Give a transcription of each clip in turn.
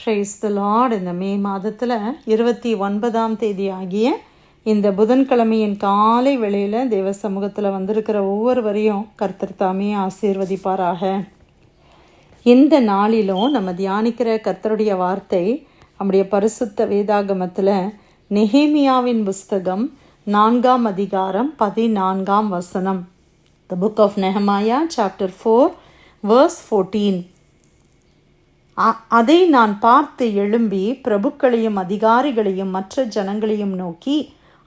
Praise the Lord. இந்த மே மாதத்தில் 29ஆம் தேதி ஆகிய இந்த புதன்கிழமையின் காலை வேளையில் தேவ சமூகத்தில் வந்திருக்கிற ஒவ்வொருவரையும் கர்த்தர் தாமே ஆசீர்வதிப்பாராக. இந்த நாளிலும் நம்ம தியானிக்கிற கர்த்தருடைய வார்த்தை நம்முடைய பரிசுத்த வேதாகமத்தில் நெகேமியாவின் புஸ்தகம் 4ஆம் அதிகாரம் 14ஆம் வசனம். The book of Nehemiah chapter 4 verse 14. அதை நான் பார்த்து எழும்பி பிரபுக்களையும் அதிகாரிகளையும் மற்ற ஜனங்களையும் நோக்கி,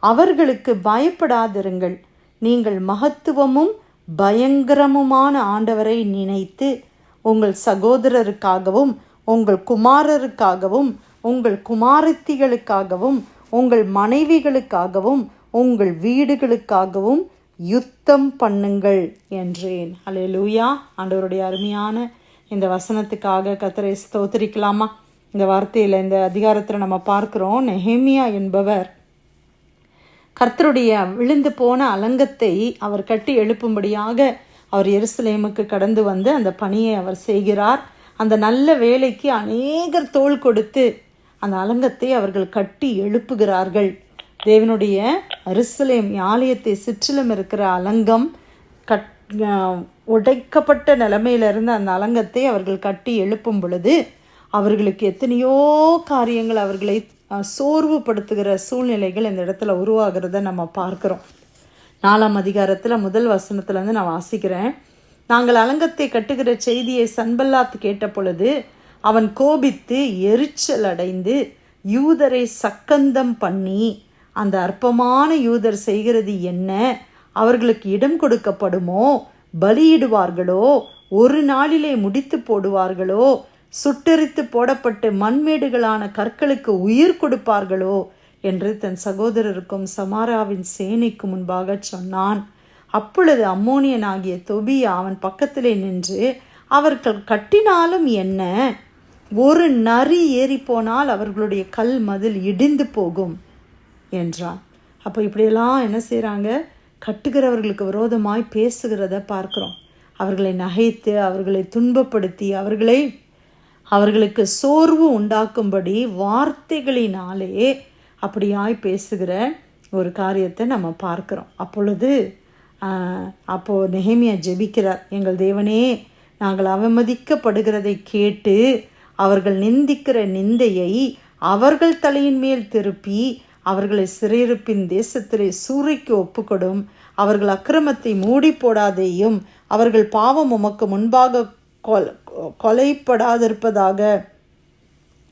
அவர்களுக்கு பயப்படாதிருங்கள், நீங்கள் மகத்துவமும் பயங்கரமுமான ஆண்டவரை நினைத்து உங்கள் சகோதரருக்காகவும் உங்கள் குமாரருக்காகவும் உங்கள் குமாரத்திகளுக்காகவும் உங்கள் மனைவிகளுக்காகவும் உங்கள் வீடுகளுக்காகவும் யுத்தம் பண்ணுங்கள் என்றேன். அல்லேலூயா. ஆண்டவருடைய அருமையான இந்த வசனத்துக்காக கர்த்தரை ஸ்தோத்திரிக்கலாமா? இந்த வார்த்தையில் இந்த அதிகாரத்தில் நம்ம பார்க்குறோம், நெகேமியா என்பவர் கர்த்தருடைய விழுந்து போன அலங்கத்தை அவர் கட்டி எழுப்பும்படியாக அவர் எருசலேமுக்கு கடந்து வந்து அந்த பணியை அவர் செய்கிறார். அந்த நல்ல வேலைக்கு அநேகர் தோள் கொடுத்து அந்த அலங்கத்தை அவர்கள் கட்டி எழுப்புகிறார்கள். தேவனுடைய எருசலேம் ஆலயத்தை சுற்றிலும் இருக்கிற அலங்கம் உடைக்கப்பட்ட நிலைமையிலிருந்து அந்த அலங்கத்தை அவர்கள் கட்டி எழுப்பும் பொழுது அவர்களுக்கு எத்தனையோ காரியங்கள் அவர்களை சோர்வுபடுத்துகிற சூழ்நிலைகள் இந்த இடத்துல உருவாகிறத நம்ம பார்க்குறோம். 4ஆம் அதிகாரத்தில் முதல் வசனத்துலேருந்து நான் வாசிக்கிறேன். நாங்கள் அலங்கத்தை கட்டுகிற செய்தியை சன்பல்லாத் கேட்ட பொழுது அவன் கோபித்து எரிச்சல் அடைந்து யூதரை சக்கந்தம் பண்ணி, அந்த அற்பமான யூதர் செய்கிறது என்ன? அவர்களுக்கு இடம் கொடுக்கப்படுமோ? பலியிடுவார்களோ? ஒரு நாளிலே முடித்து போடுவார்களோ? சுட்டெரித்து போடப்பட்டு மண்மேடுகளான கற்களுக்கு உயிர் கொடுப்பார்களோ என்று தன் சகோதரருக்கும் சமாராவின் சேனைக்கு முன்பாக சொன்னான். அப்பொழுது அம்மோனியனாகிய தொபியா அவன் பக்கத்திலே நின்று, அவர்கள் கட்டினாலும் என்ன? ஒரு நரி ஏறி போனால் அவர்களுடைய கல் மதில் இடிந்து போகும் என்றான். அப்போ இப்படியெல்லாம் என்ன செய்கிறாங்க? கட்டுகிறவர்களுக்கு விரோதமாய் பேசுகிறத பார்க்குறோம். அவர்களை நகைத்து அவர்களை துன்பப்படுத்தி அவர்களுக்கு சோர்வு உண்டாக்கும்படி வார்த்தைகளினாலே அப்படியாய் பேசுகிற ஒரு காரியத்தை நம்ம பார்க்குறோம். அப்போது நெகேமியா ஜெபிக்கிறார், எங்கள் தேவனே, நாங்கள் அவமதிக்கப்படுகிறதை கேட்டு அவர்கள் நிந்திக்கிற நிந்தையை அவர்கள் தலையின் மேல் திருப்பி அவர்களை சிறையிருப்பின் தேசத்திலே சூறைக்கு ஒப்புக்கொடும். அவர்கள் அக்கிரமத்தை மூடி போடாதேயும், அவர்கள் பாவம் உமக்கு முன்பாக கொலைப்படாதிருப்பதாக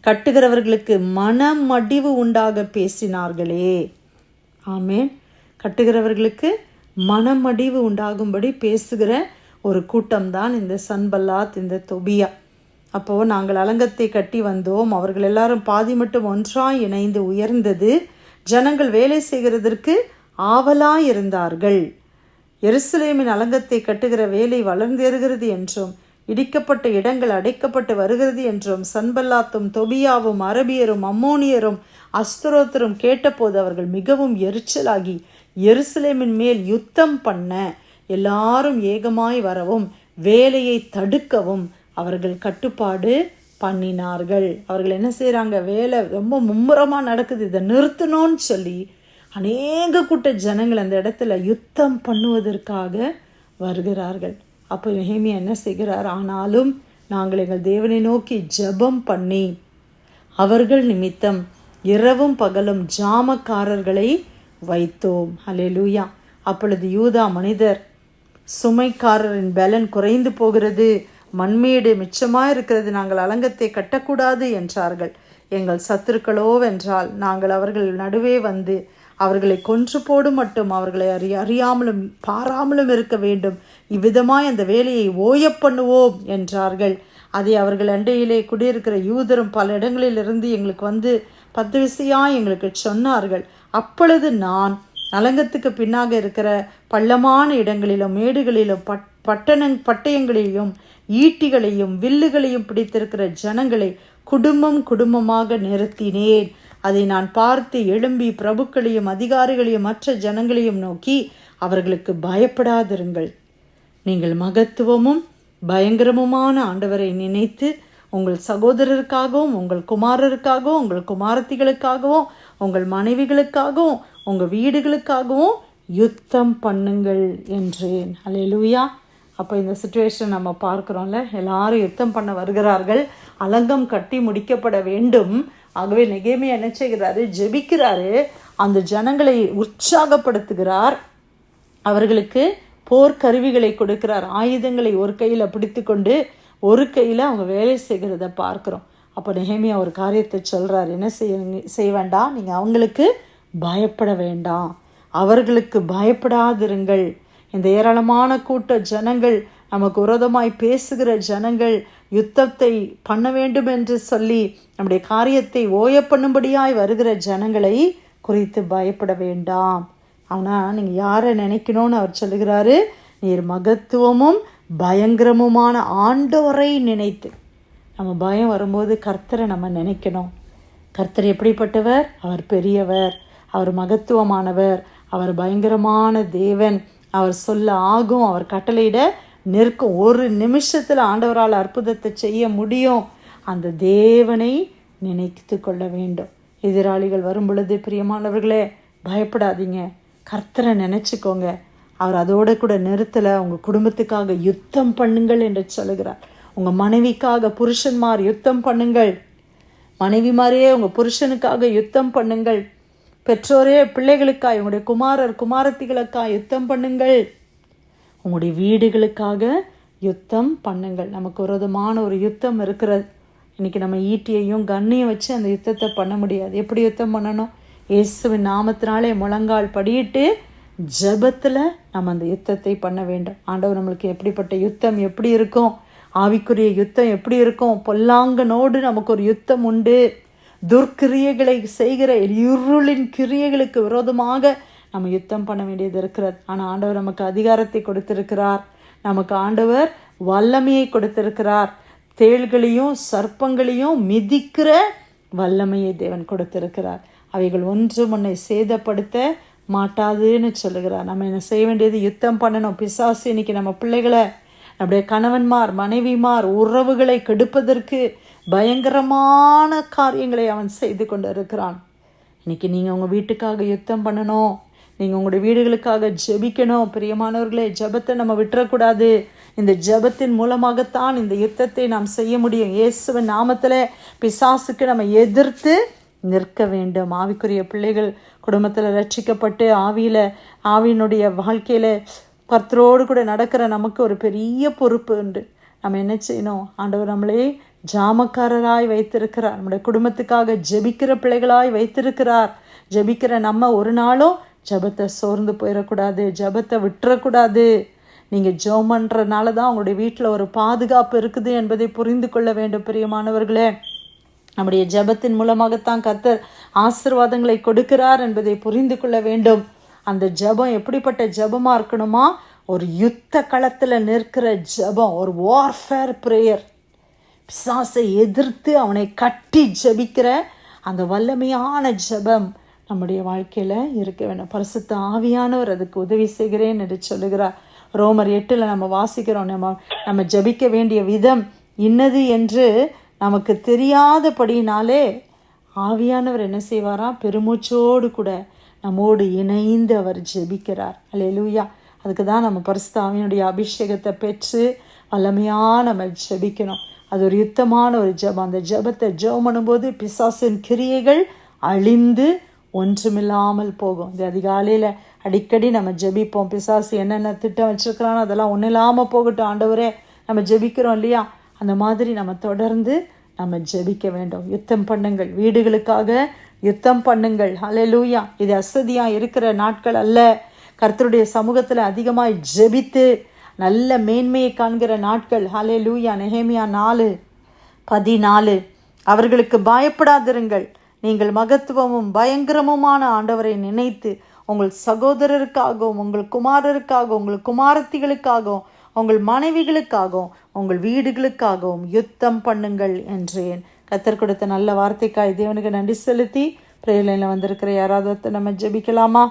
கட்டுகிறவர்களுக்கு மனமடிவு உண்டாக பேசினார்களே. ஆமென். கட்டுகிறவர்களுக்கு மனமடிவு உண்டாகும்படி பேசுகிற ஒரு கூட்டம்தான் இந்த சன்பல்லாத், இந்த தொபியா. அப்போது நாங்கள் அலங்கத்தை கட்டி வந்தோம், அவர்கள் எல்லாரும் பாதி மட்டும் ஒன்றாய் இணைந்து உயர்ந்தது. ஜனங்கள் வேலை செய்கிறதற்கு ஆவலாயிருந்தார்கள். எருசலேமின் அலங்கத்தை கட்டுகிற வேலை வளர்ந்தேறுகிறது என்றும் இடிக்கப்பட்ட இடங்கள் அடைக்கப்பட்டு வருகிறது என்றும் சன்பல்லாத்தும் தொபியாவும் அரபியரும் அம்மோனியரும் அஸ்தரோத்தரும் கேட்டபோது அவர்கள் மிகவும் எரிச்சலாகி எருசலேமின் மேல் யுத்தம் பண்ண எல்லாரும் ஏகமாய் வரவும் வேலையை தடுக்கவும் அவர்கள் கட்டுப்பாடு பண்ணினார்கள். அவர்கள் என்ன செய்கிறாங்க? வேலை ரொம்ப மும்முரமாக நடக்குது, இதை நிறுத்தணும்னு சொல்லி அநேக கூட்ட ஜனங்கள் அந்த இடத்துல யுத்தம் பண்ணுவதற்காக வருகிறார்கள். அப்போ நெகேமியா என்ன செய்கிறார்? ஆனாலும் நாங்கள் எங்கள் தேவனை நோக்கி ஜெபம் பண்ணி அவர்கள் நிமித்தம் இரவும் பகலும் ஜாமக்காரர்களை வைத்தோம். அல்லேலூயா. அப்பொழுது யூதா மனிதர், சுமைக்காரரின் பலன் குறைந்து போகிறது, மண்மேடு மிச்சமாக இருக்கிறது, நாங்கள் அலங்கத்தை கட்டக்கூடாது என்றார்கள். எங்கள் சத்துருக்களோ வென்றால் நாங்கள் அவர்கள் நடுவே வந்து அவர்களை கொன்று போடு மட்டும் அவர்களை அறியாமலும் பாராமலும் இருக்க வேண்டும், இவ்விதமாய் அந்த வேலையை ஓய பண்ணுவோம் என்றார்கள். அதை அவர்கள் அண்டையிலே குடியிருக்கிற யூதரும் பல இடங்களிலிருந்து எங்களுக்கு வந்து 10 விசையாய் எங்களுக்கு சொன்னார்கள். அப்பொழுது நான் அலங்கத்துக்கு பின்னாக இருக்கிற பள்ளமான இடங்களிலும் மேடுகளிலும் பட்டயங்களையும் ஈட்டிகளையும் வில்லுகளையும் பிடித்திருக்கிற ஜனங்களை குடும்பம் குடும்பமாக நிறுத்தினேன். அதை நான் பார்த்து எழும்பி பிரபுக்களையும் அதிகாரிகளையும் மற்ற ஜனங்களையும் நோக்கி, அவர்களுக்கு பயப்படாதிருங்கள், நீங்கள் மகத்துவமும் பயங்கரமுமான ஆண்டவரை நினைத்து உங்கள் சகோதரருக்காகவும், உங்கள் குமாரருக்காகவும், உங்கள் குமாரத்திகளுக்காகவும், உங்கள் மனைவிகளுக்காகவும், உங்கள் வீடுகளுக்காகவும் யுத்தம் பண்ணுங்கள் என்றேன். அல்லேலூயா. அப்போ இந்த சிச்சுவேஷன் நம்ம பார்க்குறோம்ல, எல்லாரும் யுத்தம் பண்ண வருகிறார்கள், அலங்கம் கட்டி முடிக்கப்பட வேண்டும். ஆகவே நெகேமியா என்ன செய்கிறாரு? ஜெபிக்கிறாரு, அந்த ஜனங்களை உற்சாகப்படுத்துகிறார், அவர்களுக்கு போர்க்கருவிகளை கொடுக்கிறார், ஆயுதங்களை ஒரு கையில் பிடித்து கொண்டு ஒரு கையில் அவங்க வேலை செய்கிறத பார்க்குறோம். அப்போ நெகேமியா ஒரு காரியத்தை சொல்கிறார், என்ன செய்ய வேண்டாம், நீங்கள் அவங்களுக்கு பயப்பட வேண்டாம், அவர்களுக்கு பயப்படாதிருங்கள். இந்த ஏராளமான கூட்ட ஜனங்கள், நமக்கு விரோதமாய் பேசுகிற ஜனங்கள், யுத்தத்தை பண்ண வேண்டும் என்று சொல்லி நம்முடைய காரியத்தை ஓய பண்ணும்படியாய் வருகிற ஜனங்களை குறித்து பயப்பட வேண்டாம். ஆனால் நீங்கள் யாரை நினைக்கணும்னு அவர் சொல்லுகிறாரு? நீர் மகத்துவமும் பயங்கரமுமான ஆண்டவரை நினைத்து. நம்ம பயம் வரும்போது கர்த்தரை நம்ம நினைக்கணும். கர்த்தர் எப்படிப்பட்டவர்? அவர் பெரியவர், அவர் மகத்துவமானவர், அவர் பயங்கரமான தேவன், அவர் சொல்ல ஆகும், அவர் கட்டளையிட நிற்கும். ஒரு நிமிஷத்தில் ஆண்டவரால் அற்புதத்தை செய்ய முடியும். அந்த தேவனை நினைத்து கொள்ள வேண்டும். எதிராளிகள் வரும் பொழுது பிரியமானவர்களே, பயப்படாதீங்க, கர்த்தரை நினச்சிக்கோங்க. அவர் அதோடு கூட நிறுத்தலை, உங்கள் குடும்பத்துக்காக யுத்தம் பண்ணுங்கள் என்று சொல்லுகிறார். உங்கள் மனைவிக்காக புருஷன்மார் யுத்தம் பண்ணுங்கள், மனைவிமாரே உங்கள் புருஷனுக்காக யுத்தம் பண்ணுங்கள், பெற்றோரே பிள்ளைகளுக்காக, உங்களுடைய குமாரர் குமாரத்திகளுக்காக யுத்தம் பண்ணுங்கள், உங்களுடைய வீடுகளுக்காக யுத்தம் பண்ணுங்கள். நமக்கு விரோதமான ஒரு யுத்தம் இருக்கிறது. இன்றைக்கி நம்ம ஈட்டியையும் கண்ணையும் வச்சு அந்த யுத்தத்தை பண்ண முடியாது. எப்படி யுத்தம் பண்ணணும்? இயேசுவின் நாமத்தினாலே முழங்கால் படியிட்டு ஜெபத்தில் நம்ம அந்த யுத்தத்தை பண்ண வேண்டும். ஆண்டவர் நம்மளுக்கு எப்படிப்பட்ட யுத்தம் எப்படி இருக்கும், ஆவிக்குரிய யுத்தம் எப்படி இருக்கும்? பொல்லாங்கனோடு நமக்கு ஒரு யுத்தம் உண்டு. துர்க்கிரியைகளை செய்கிற இருளின் கிரியைகளுக்கு விரோதமாக நம்ம யுத்தம் பண்ண வேண்டியது இருக்கிறது. ஆனால் ஆண்டவர் நமக்கு அதிகாரத்தை கொடுத்திருக்கிறார், நமக்கு ஆண்டவர் வல்லமையை கொடுத்திருக்கிறார். தேள்களையும் சர்ப்பங்களையும் மிதிக்கிற வல்லமையை தேவன் கொடுத்திருக்கிறார். அவைகள் ஒன்று முன்னை சேதப்படுத்த மாட்டாதுன்னு சொல்லுகிறார். நம்ம என்ன செய்ய வேண்டியது? யுத்தம் பண்ணணும். பிசாசு இன்னைக்கு நம்ம பிள்ளைகளை, நம்முடைய கணவன்மார் மனைவிமார் உறவுகளை கெடுப்பதற்கு பயங்கரமான காரியங்களை அவன் செய்து கொண்டு இருக்கிறான். இன்னைக்கு நீங்கள் உங்கள் வீட்டுக்காக யுத்தம் பண்ணணும், நீங்கள் உங்களுடைய வீடுகளுக்காக ஜெபிக்கணும். பிரியமானவர்களே, ஜெபத்தை நம்ம விட்டுறக்கூடாது. இந்த ஜெபத்தின் மூலமாகத்தான் இந்த யுத்தத்தை நாம் செய்ய முடியும். இயேசுவின் நாமத்தில் பிசாசுக்கு நம்ம எதிர்த்து நிற்க வேண்டும். ஆவிக்குரிய பிள்ளைகள் குடும்பத்தில் ரட்சிக்கப்பட்டு ஆவியினுடைய வாழ்க்கையில் கர்த்தரோடு கூட நடக்கிற நமக்கு ஒரு பெரிய பொறுப்பு உண்டு. நம்ம என்ன செய்யணும்? ஆண்டவர் நம்மளே ஜாமக்காரராய் வைத்திருக்கிறார், நம்முடைய குடும்பத்துக்காக ஜெபிக்கிற பிள்ளைகளாய் வைத்திருக்கிறார். ஜெபிக்கிற நம்ம ஒரு நாளும் ஜெபத்தை சோர்ந்து போயிடக்கூடாது, ஜெபத்தை விட்டுறக்கூடாது. நீங்கள் ஜெபம் பண்ணுறதுனால தான் உங்களுடைய வீட்டில் ஒரு பாதுகாப்பு இருக்குது என்பதை புரிந்து கொள்ள வேண்டும். பிரியமானவர்களே, நம்முடைய ஜெபத்தின் மூலமாகத்தான் கர்த்தர் ஆசீர்வாதங்களை கொடுக்கிறார் என்பதை புரிந்து கொள்ள வேண்டும். அந்த ஜெபம் எப்படிப்பட்ட ஜெபமாக இருக்கணுமா? ஒரு யுத்த களத்தில் நிற்கிற ஜெபம், ஒரு வார்ஃபேர் ப்ரேயர். பிசாசை எதிர்த்து அவனை கட்டி ஜெபிக்கிற அந்த வல்லமையான ஜெபம் நம்முடைய வாழ்க்கையில் இருக்க வேண்டும். பரிசுத்த ஆவியானவர் அதுக்கு உதவி செய்கிறேன் என்று சொல்லுகிறார். ரோமர் 8 நம்ம வாசிக்கிறோம், நம்ம ஜெபிக்க வேண்டிய விதம் இன்னது என்று நமக்கு தெரியாதபடினாலே ஆவியானவர் என்ன செய்வாராம்? பெருமூச்சோடு கூட நம்மோடு இணைந்து அவர் ஜெபிக்கிறார். அல்லேலூயா. அதுக்கு தான் நம்ம பரிசுத்த ஆவியினுடைய அபிஷேகத்தை பெற்று வல்லமையாக நம்ம ஜெபிக்கணும். அது ஒரு யுத்தமான ஒரு ஜெபம். அந்த ஜெபத்தை ஜெபம் பண்ணும்போது பிசாசின் கிரியைகள் அழிந்து ஒன்றுமில்லாமல் போகும். இந்த அதிகாலையில் அடிக்கடி நம்ம ஜெபிப்போம். பிசாசு என்னென்ன திட்டம் வச்சுருக்கிறானோ அதெல்லாம் ஒன்றும் இல்லாமல் போகட்டும் ஆண்டவரே, நம்ம ஜெபிக்கிறோம் இல்லையா? அந்த மாதிரி நம்ம தொடர்ந்து நம்ம ஜெபிக்க வேண்டும். யுத்தம் பண்ணுங்கள், வீடுகளுக்காக யுத்தம் பண்ணுங்கள். ஹல்லேலூயா. இது அசதியாக இருக்கிற நாட்கள் அல்ல. கர்த்தருடைய சமூகத்தில் அதிகமாக ஜெபித்து நல்ல மேன்மையை காண்கிற நாட்கள். ஹல்லேலூயா. நெகேமியா 4:14 அவர்களுக்கு பயப்படாதிருங்கள், நீங்கள் மகத்துவமும் பயங்கரமுமான ஆண்டவரை நினைத்து உங்கள் சகோதரருக்காகவும், உங்கள் குமாரருக்காகவும், உங்கள் குமாரத்திகளுக்காகவும், உங்கள் மனைவிகளுக்காகவும், உங்கள் வீடுகளுக்காகவும் யுத்தம் பண்ணுங்கள் என்றேன். கர்த்தர் கொடுத்த நல்ல வார்த்தைக்காய் தேவனுக்கு நன்றி செலுத்தி பிரேயர் லைனில் வந்திருக்கிற யாராவது நம்ம ஜெபிக்கலாமா?